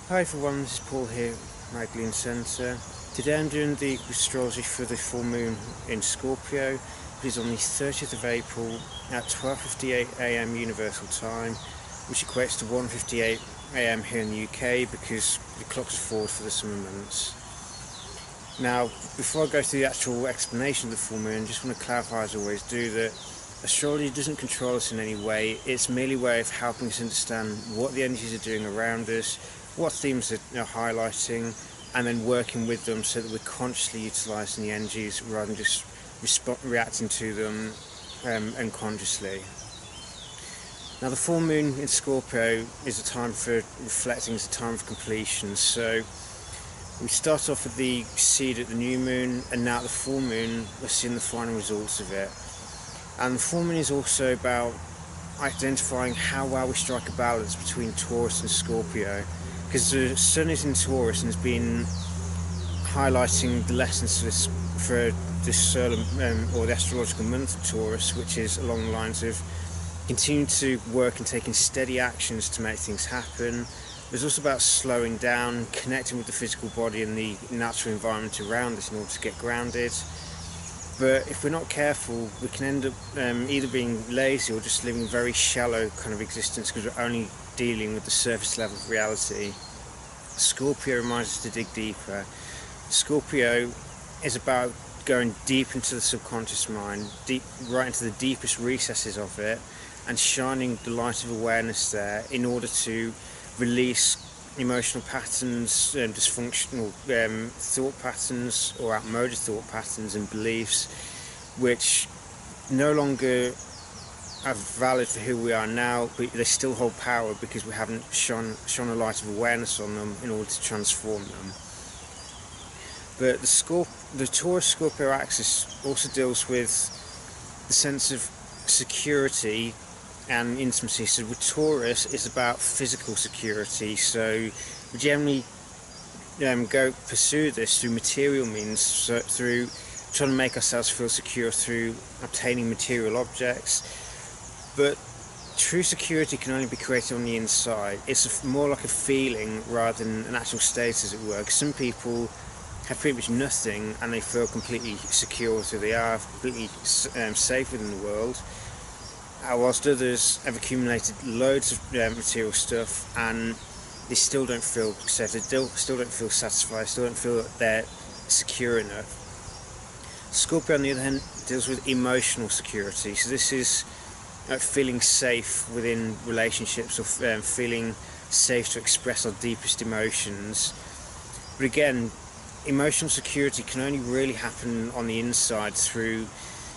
Hi everyone, this is Paul here, Magdalene Centre. Today I'm doing the astrology for the full moon in Scorpio. It is on the 30th of April at 12:58 AM Universal Time, which equates to 1:58 AM here in the UK because the clocks are forward for the summer months. Now, before I go through the actual explanation of the full moon, I just want to clarify, as I always do, that astrology doesn't control us in any way. It's merely a way of helping us understand what the energies are doing around us, what themes they're highlighting, and then working with them so that we're consciously utilising the energies rather than just reacting to them unconsciously. Now, the full moon in Scorpio is a time for reflecting, it's a time of completion. So we start off with the seed at the new moon, and now at the full moon we're seeing the final results of it. And the full moon is also about identifying how well we strike a balance between Taurus and Scorpio, because the sun is in Taurus and has been highlighting the lessons for this solar or the astrological month of Taurus, which is along the lines of continuing to work and taking steady actions to make things happen. It's also about slowing down, connecting with the physical body and the natural environment around us in order to get grounded. But if we're not careful, we can end up either being lazy or just living a very shallow kind of existence because we're only dealing with the surface level of reality. Scorpio reminds us to dig deeper. Scorpio is about going deep into the subconscious mind, right into the deepest recesses of it, and shining the light of awareness there in order to release emotional patterns, dysfunctional thought patterns or outmoded thought patterns and beliefs which no longer are valid for who we are now, but they still hold power because we haven't shone a light of awareness on them in order to transform them. But the Taurus-Scorpio axis also deals with the sense of security and intimacy. So with Taurus, it's about physical security. So we generally pursue this through material means, so through trying to make ourselves feel secure through obtaining material objects. But true security can only be created on the inside. It's more like a feeling rather than an actual state, as it were. Because some people have pretty much nothing and they feel completely secure with who they are, completely safe within the world. Whilst others have accumulated loads of material stuff and they still don't feel safe, they still don't feel satisfied, still don't feel that they're secure enough. Scorpio, on the other hand, deals with emotional security. So this is feeling safe within relationships, or feeling safe to express our deepest emotions. But again, emotional security can only really happen on the inside through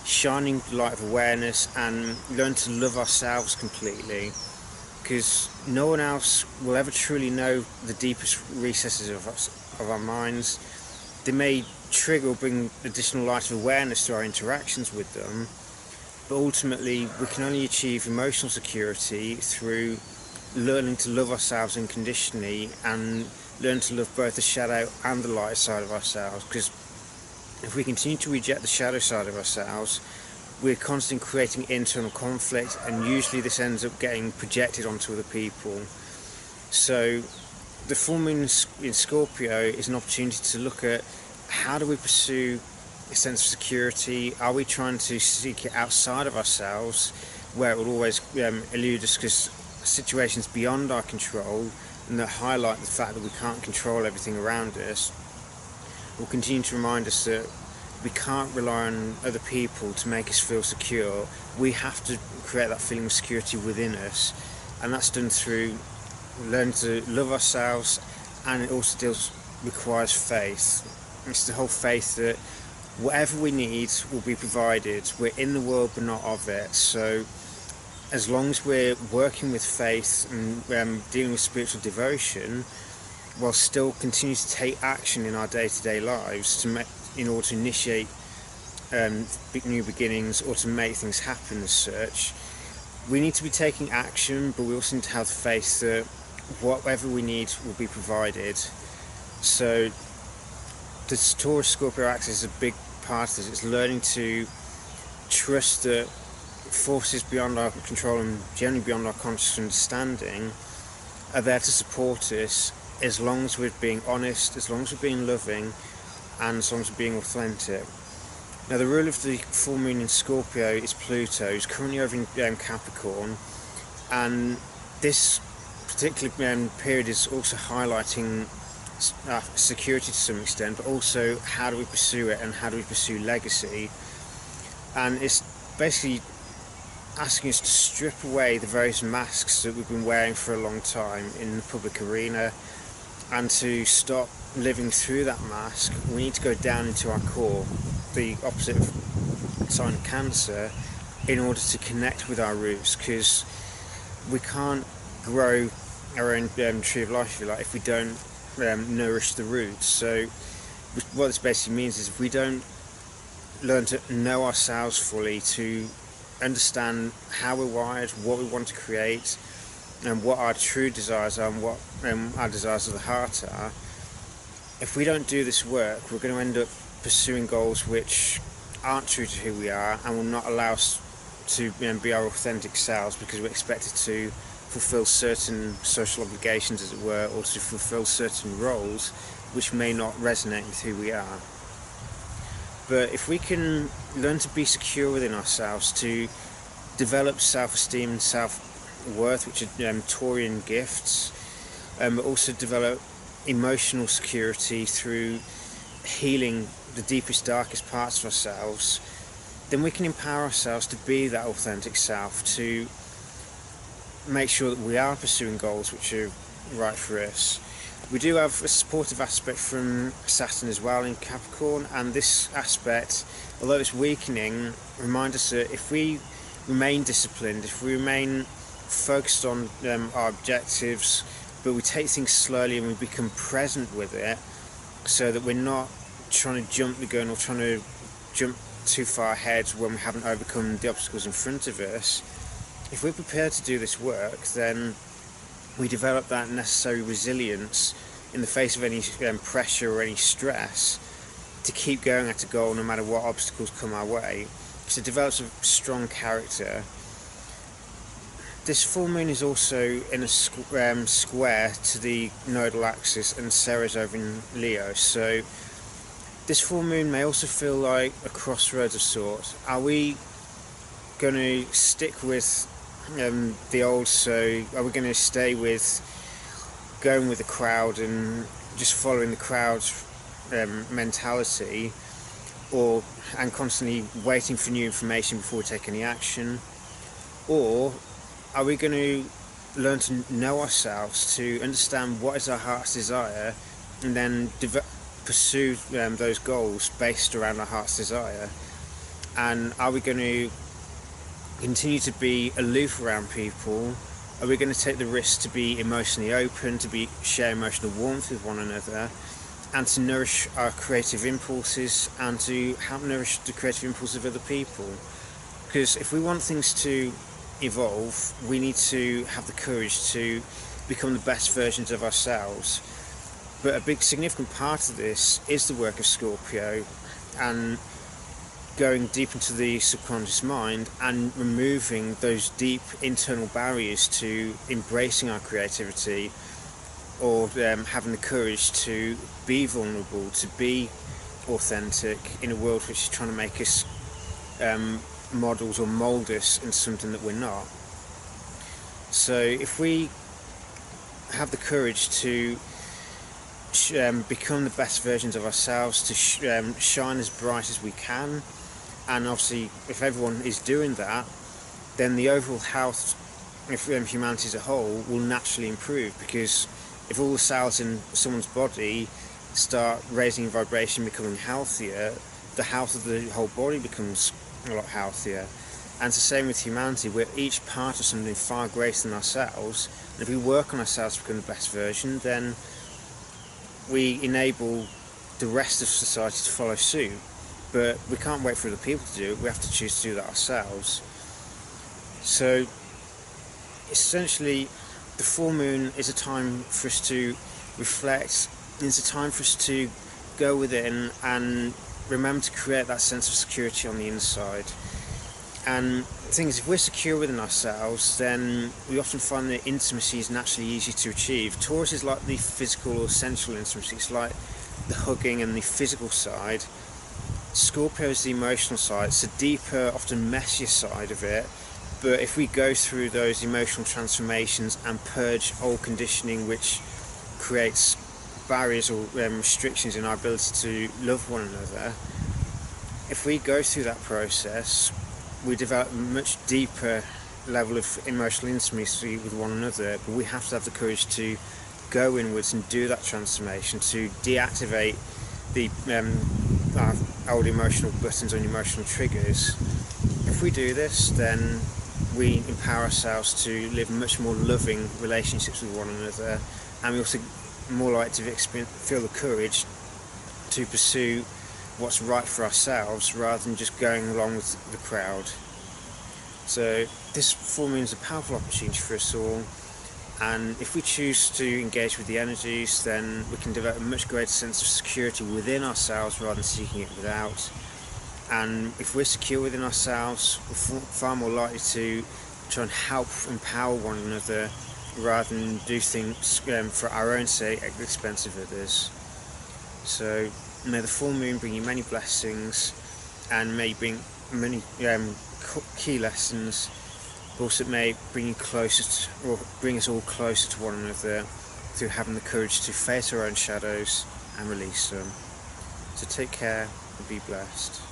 shining the light of awareness and learn to love ourselves completely, because no one else will ever truly know the deepest recesses of our minds. They may trigger or bring additional light of awareness to our interactions with them, but ultimately we can only achieve emotional security through learning to love ourselves unconditionally and learn to love both the shadow and the light side of ourselves. Because if we continue to reject the shadow side of ourselves, we're constantly creating internal conflict, and usually this ends up getting projected onto other people. So the full moon in Scorpio is an opportunity to look at how do we pursue a sense of security. Are we trying to seek it outside of ourselves, where it will always elude us because situations beyond our control and that highlight the fact that we can't control everything around us will continue to remind us that we can't rely on other people to make us feel secure. We have to create that feeling of security within us, and that's done through learning to love ourselves. And it also requires faith. It's the whole faith that whatever we need will be provided. We're in the world but not of it. So as long as we're working with faith and dealing with spiritual devotion, while still continue to take action in our day-to-day lives in order to initiate new beginnings or to make things happen as such, we need to be taking action, but we also need to have faith that whatever we need will be provided. So the Taurus-Scorpio axis is a big part of this. It's learning to trust that forces beyond our control and generally beyond our conscious understanding are there to support us as long as we're being honest, as long as we're being loving, and as long as we're being authentic. Now, the ruler of the full moon in Scorpio is Pluto, who's currently over in Capricorn, and this particular period is also highlighting security to some extent, but also how do we pursue it and how do we pursue legacy. And it's basically asking us to strip away the various masks that we've been wearing for a long time in the public arena, and to stop living through that mask. We need to go down into our core, the opposite of sign of Cancer, in order to connect with our roots, because we can't grow our own tree of life, if you like, if we don't nourish the roots. So what this basically means is, if we don't learn to know ourselves fully, to understand how we're wired, what we want to create, and what our true desires are, and what our desires of the heart are, if we don't do this work, we're going to end up pursuing goals which aren't true to who we are, and will not allow us to be our authentic selves, because we're expected to fulfill certain social obligations, as it were, or to fulfill certain roles which may not resonate with who we are. But if we can learn to be secure within ourselves, to develop self-esteem and self-worth, which are Taurian gifts, but also develop emotional security through healing the deepest, darkest parts of ourselves, then we can empower ourselves to be that authentic self, to make sure that we are pursuing goals which are right for us. We do have a supportive aspect from Saturn as well in Capricorn, and this aspect, although it's weakening, reminds us that if we remain disciplined, if we remain focused on our objectives, but we take things slowly and we become present with it, so that we're not trying to jump the gun or trying to jump too far ahead when we haven't overcome the obstacles in front of us. If we're prepared to do this work, then we develop that necessary resilience in the face of any pressure or any stress to keep going at a goal no matter what obstacles come our way. So it develops a strong character. This full moon is also in a square to the nodal axis, and Ceres over in Leo. So this full moon may also feel like a crossroads of sorts. Are we going to stick with the old, so are we going to stay with going with the crowd and just following the crowd's mentality, and constantly waiting for new information before we take any action? Or are we going to learn to know ourselves, to understand what is our heart's desire, and then pursue those goals based around our heart's desire? And are we going to continue to be aloof around people? Are we going to take the risk to be emotionally open, to share emotional warmth with one another, and to nourish our creative impulses, and to help nourish the creative impulses of other people? Because if we want things to evolve, we need to have the courage to become the best versions of ourselves. But a big significant part of this is the work of Scorpio, and going deep into the subconscious mind and removing those deep internal barriers to embracing our creativity, or having the courage to be vulnerable, to be authentic in a world which is trying to make us models or mould us into something that we're not. So if we have the courage to become the best versions of ourselves, to shine as bright as we can, and obviously if everyone is doing that, then the overall health of humanity as a whole will naturally improve, because if all the cells in someone's body start raising in vibration, becoming healthier, the health of the whole body becomes a lot healthier. And it's the same with humanity. We're each part of something far greater than ourselves, and if we work on ourselves to become the best version, then we enable the rest of society to follow suit. But we can't wait for other people to do it, we have to choose to do that ourselves. So essentially, the full moon is a time for us to reflect, it's a time for us to go within and remember to create that sense of security on the inside. And thing is, if we're secure within ourselves, then we often find that intimacy is naturally easy to achieve. Taurus is like the physical or sensual intimacy. It's like the hugging and the physical side. Scorpio is the emotional side. It's a deeper, often messier side of it. But if we go through those emotional transformations and purge old conditioning which creates barriers or restrictions in our ability to love one another, if we go through that process, we develop a much deeper level of emotional intimacy with one another. But we have to have the courage to go inwards and do that transformation, to deactivate the our old emotional buttons and emotional triggers. If we do this, then we empower ourselves to live much more loving relationships with one another, and we also more likely to feel the courage to pursue what's right for ourselves rather than just going along with the crowd. So this full moon is a powerful opportunity for us all, and if we choose to engage with the energies, then we can develop a much greater sense of security within ourselves rather than seeking it without. And if we're secure within ourselves, we're far more likely to try and help empower one another rather than do things for our own sake at the expense of others. So may the full moon bring you many blessings, and may bring many key lessons, but also it may bring you closer to, or bring us all closer to one another through having the courage to face our own shadows and release them. So take care and be blessed.